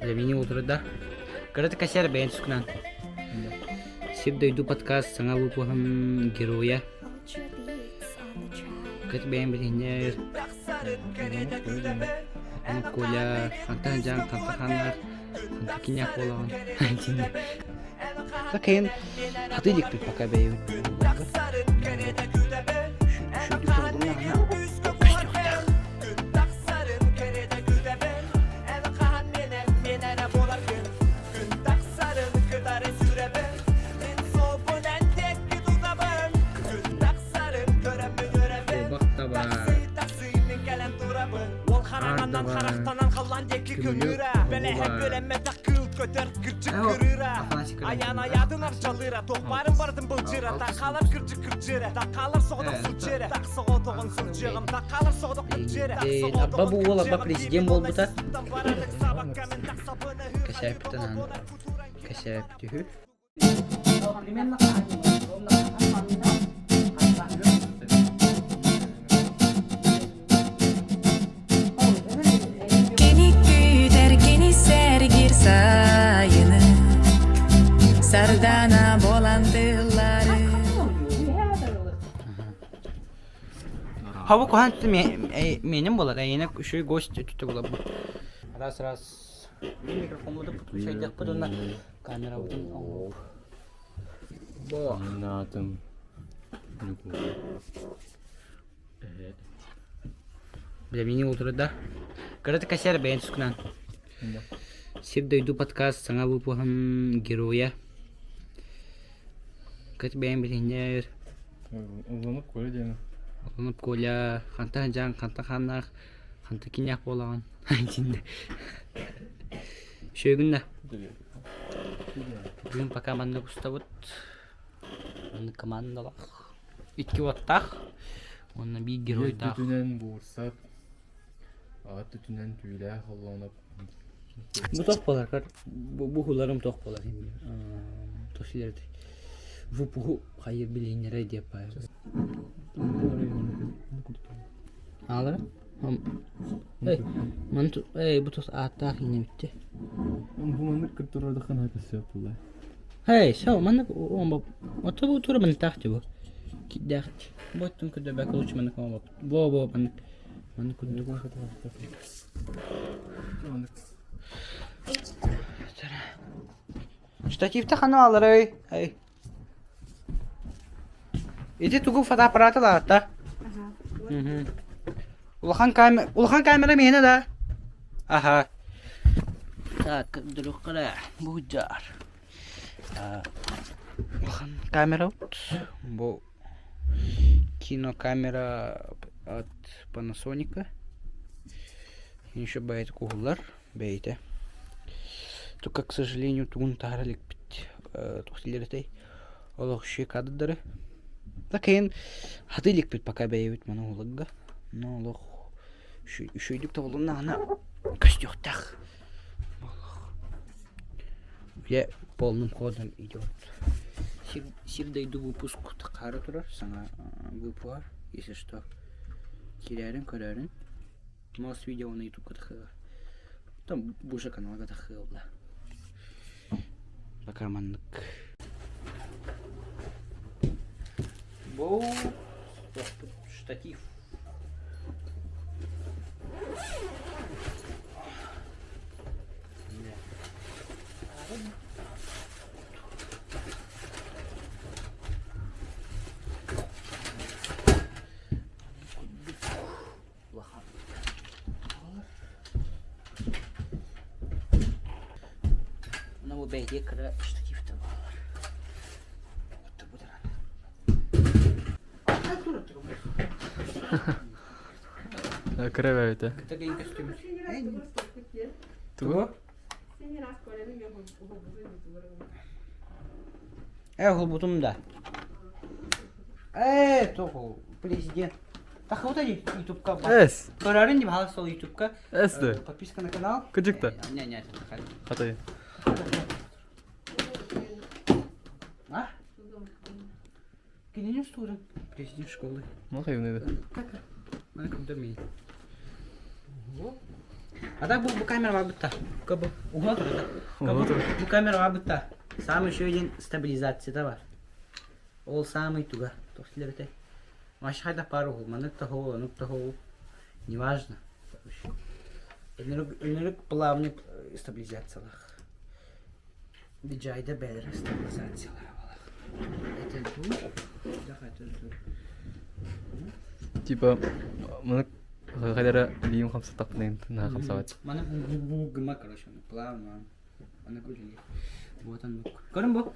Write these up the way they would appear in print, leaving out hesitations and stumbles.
Времени утрода. Когда ты косяр бен сукнан. Сирда иду подкаст сanga выпугам героя. Кат бен бенер. Коля фантазиан фантаханар. Фантакиня колаган. Такин. Хатыдик бит пока бейн. Karanından karaktanan kalan dekli gönüre Bele hep ölenme takıl köter kırçık kırıra Ayağın ayadın arçalıra Tokbarın bardın bılcıra Dakalar kırçık kırçıra Dakalar soğuduk sulçıra Tak soğuduğun sulçığım Dakalar soğuduk kırçıra Abba bu oğla bak президент бол бута. Косяпитан. Косяпитү. Sayını sardana bolandıları. Hava kohan menin bolar. Yine şu gost tütü bolar bu. Раз. Микрофон буду подключать под на камера будет. Бо. Натом. Времени утрода. Когда ты косяр бен сукнан. Сирда иду подкаст сanga выпугам героя. Кат бен бенер. Уланып Коля деймін. Уланып Коля фантазиан фантаханар. Фантакиня колаган. Шөгүнда. Бүгүн пока манда кустабыт. Мында командалар. Итки оттах. Онна би герой тах. Түтүнен буурсап, ат түтүнен түйлә холланып. Bu tok bolar kar. Bu hularım tok bolar şimdi. Toşilerdi. Bu hayır bilinlere diye payı. Alır. Bu tos atta yine bitti. Bu mandık kırtırada kan hakası yaptılar. Hey, şov mandık o bu turu mandık tahtı bu. Gider. Bottun kuda bak uluç mandık ama bu mandık kuda. Штатив-то ханал, рэй. Эй. Иди тугу фотоаппарата да, да? Ага. Улахан камера мені да? Ага. Так, друг кара, буджар. Улахан камера вот. Кинокамера от Panasonic. Еще бейт кулар, бейте. Только, к сожалению, тун таралик бит. Тухтилертэй. Олох ши каддары. Такин хатылик бит пока бейвит мана улагга. Но олох шүйдүк табылына ана костюктах. Я полным ходом идет. Всегда иду выпуск такара турар. Сана выпуар, если что. Кирярин, көрәрин. Мас видео на YouTube катахы. Там буша канал катахы бла. Пока мандык. Боу. Штатив. Bu belediye kara штатив-то var. Это будет рано. Креве это. Это гей костюм. Туго? Глубутумда. Того президент. Так вот они YouTube-ка. Эс. Көрәрін деп халық сол YouTube-ка. Эсті. Подписка на канал. Кыжыкта. Не. Хатай. А? Киненем стуры. Президент школы. Махай унайды. Mana kımda mı? Ата bu kamera var butta. Kabı. Uğla dur. Uğla dur. Bu kamera var butta. Самый şöyle стабилизация var. Ол самый туга. Тохлерте. Машхайда пару, манук-тахо. Неважно. Önürük плавный стабилизациялар. Диджайда бәлір стабилизациялар алар. Это ду. Типа, мына кайдара лиим хамса тапнын на хамсават. Мана гыма, короче, плавно. Она гулили. Вот он. Көрін бұл?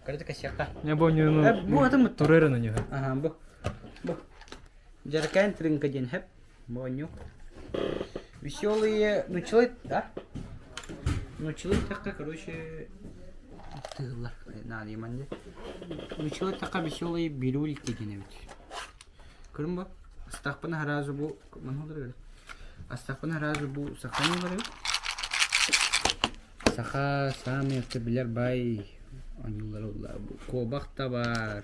Көрді косяққа. Я помню, Bu atım mı? турера на него. Ага, bu. Жаркайн тринка день хэп. Моню. Веселые. Ну, человек, да? Ну, человек такая, короче... Тылар. Надо еманде. Ну, человек такая веселые бирульки деневич. Көрін бұл? Астақпына разу бұл... Мана олар Астақпына разу бұл... Саха не бар? Саха, сами, автобилер бай... Анюлар олар бұл. Кобақ та бар.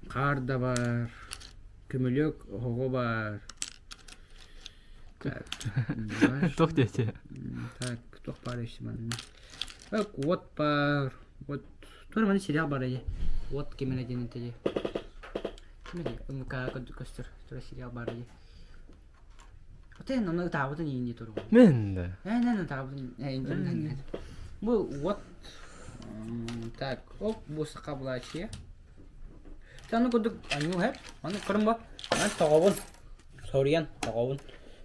Қар да бар. Күмілік оғы бар. Так. Тох дете. Так, тох бар ешті маны. Вот бар. Вот. Тоже маны сериал бар еді. Вот кемен әден әтеді. Кемен әді? МК көстір. Тоже сериал бар еді. Отен оны табыдың еңде тұру. Мен да. Әнәні табыдың. Бұл вот. Так, оп, бұл сыққа бұл әче. Таны көдік әню әп. Аны қырым ба? Аны тағауын. Сориян тағауын.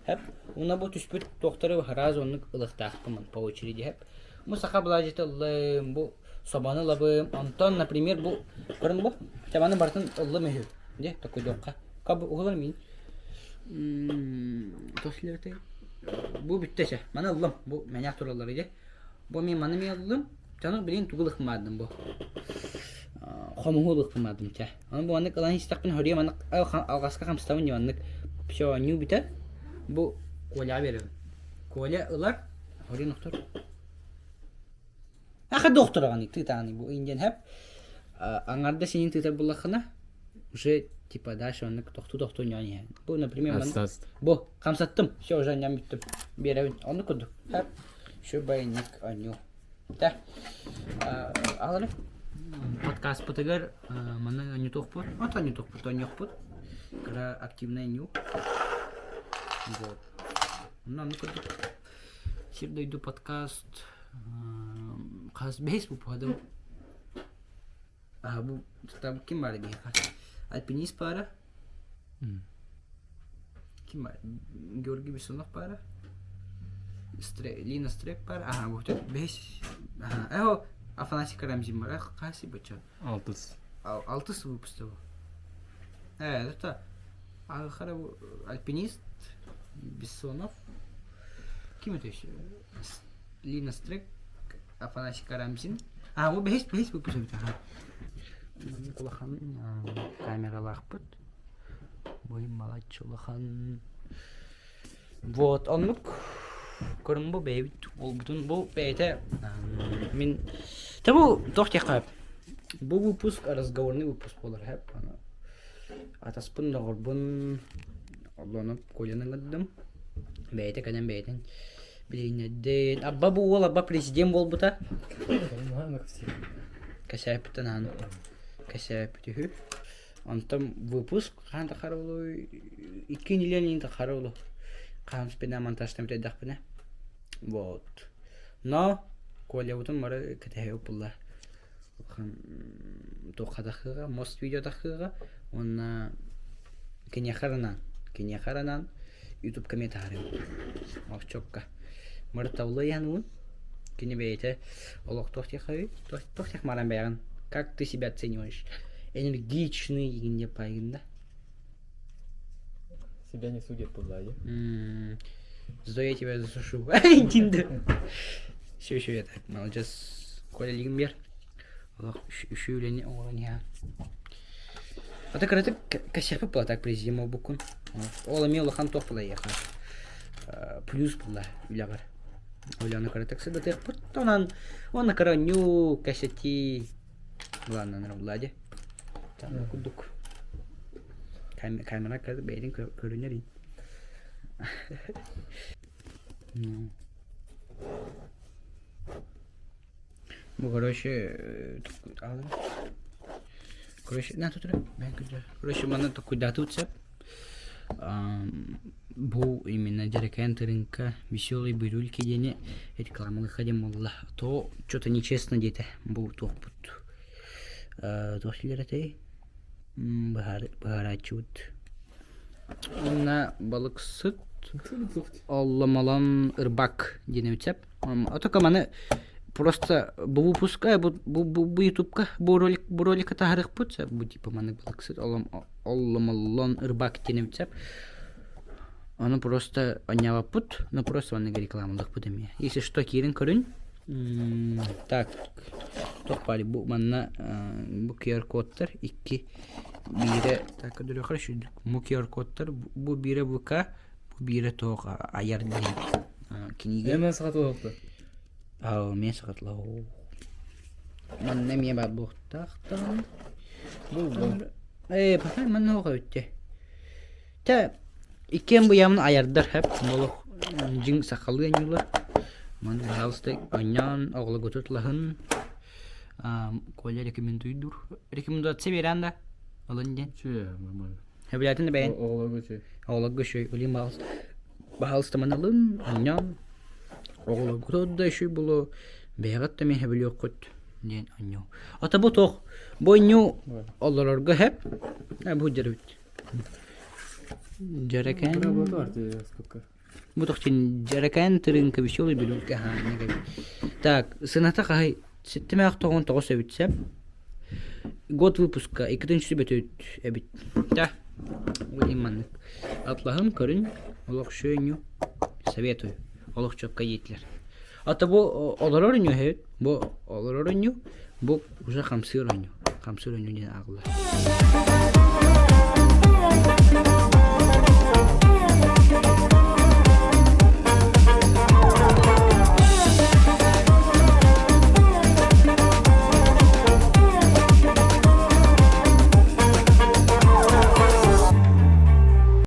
Әп. Уна бұл түспет тоқтары раз онық ылықтақпымын по очереди әп. Бұл саққа бұл әжеті ұлым, бұл собаны лабым. Антон, например, бұл қырым бұл. Табаны бартын ұлым әйі. Де, такой доққа. Қабы ұғылар мен. Тослерді. Бұл бүттәші. Мана ұлым. Бұл мәнәқ тұралар еді. Бұл мен маны мен ұлым. Таны білен тұғылық мадым бұл. Хомуғылық мадым тә. Аны бұл анық ұлан істақпын хөрия манық алғасқа қамстауын не анық пшо ню бітер. Бұл коля берем. Коля ылар хөрия нұқтыр. Ақы доқтыр ағаны тұйтағаны бұл инден әп. Аңарда сенен тұйтар бұлақына уже типа дальше анық тоқты не. Бұл, например, бұл қамсаттым. Все, уже ням біттім. Берәуін. Оны күдік. Әп. Шо байник аню. Да. Аларып. Подкаст потыгар мана не тохпут. Ата не тохпут, то не тохпут. Кра активная ню. Вот. Ну куда. Сирда иду подкаст. Хас бейс bu падам. Bu tam kim var bir kar. Alpinist para. Kim var? Georgi Bisonov para. Lina Strek para. Aha bu beş. Aha. Eho Афанасий Карамзин var. Kaçı bıçı? 6. 6 выпуска. Это Ахара альпинист Бессонов. Kim это еще? Лина Стрек, Афанасий Карамзин. Bu 5 выпуска bir tane. Kulahan kameralar put. Boyun malaç olahan. Вот онлук. Көрін бұл бәйбіт, ол бұтын бұл бәйті мен... Бұл тоқты қап. Бұл выпуск разговорный выпуск болар әп. Атаспын да ғырбын оланып көйлінің ғыддым. Бәйті кәден бәйтін білейін әдден. Абба бұл ол абба президент бол бұта. Кәсәпіттен ану. Кәсәпіті хүй. Антым выпуск қанды қары олу. 2 нелен енді қары олу. Қам спина монтажтан бітеді ақпына. Вот. Но, Коля утын мары кәтәйі бұлла. Тоқадақыға, мост видеодақыға, оны кенеқаранан YouTube комментарий. Мавчокка. Мары таулы януын. Кене бәйті. Олық тоқтеқ маран бәйған. Как ты себя оцениваешь? Энергичный егінде пайгында. Себя не судят по владе. Зато я тебя засушу. Тиндер. Все я так. Молодец. Коля Лигмер. Üşüyle olan ya. Ata karate kaşafı pala tak prezident bukun. Ola mi olahan top pala yakar. Plus pala ülagar. Ola na karate kısa da tek puttonan. Ona kara nyu kaşati. Ладно, на владе. Там кудук. Kamera karada beğenin görünür. Ну. Bu короче, на тут короче, мана то куда тут цеп. Бу именно дирекент рынка веселый бирюльки дене рекламы ходим молла. То что-то нечестно где-то бу топут. То слератей бахарачут. На балыксыт алламалан ырбак дене үтсеп. Атака маны просто бу выпуска бу ютубка бу ролика тахарык путса бу типа маны балыксыт алламалан ырбак дене үтсеп. Оно просто онява пут, но просто он не рекламалык пут эме. Если что кирин көрүн. Так. Топали бу манна бу QR кодтар 2 бире так дөрө хорошо. Бу QR кодтар бу бире бука, бу бире тоога аяр дейт. Книга. Эмен сатылыпты. Мен сагатлау. Манна мен бар буктактан. Бул. Пахай манна ога өтте. Та икен бу ямын аярдар хеп молох жин сакалы анюлар. Ман халсты аньян оглы готутлахын. Коля рекомендуйдур. Рекомендация беранда. Алынден. Чү, нормально. Хебилатын бен. Оголого чү. Оглы шөй улим балс. Бахалсты маналын аньян. Оглы готуда шөй булу. Бегатта мен хебилио кот. Ден аньян. Ата бу тох. Бойню олорорга хеп. Бу дерүт. Жаракен. Работа арты сколько. Бу тохтин жаракен тырынка веселый бирюлька. Так, сыната кай. Сеттеме актогон тогос өбүтсем. Год выпуска 2-нчы бөтөт эбит. Да. Уйманнык. Атлахым көрүн. Олох шөйнү. Советую. Олох чокка етлер. Ата бу олорорню хет. Бу олорорню. Бу уже хамсырню. Хамсырню ден агла.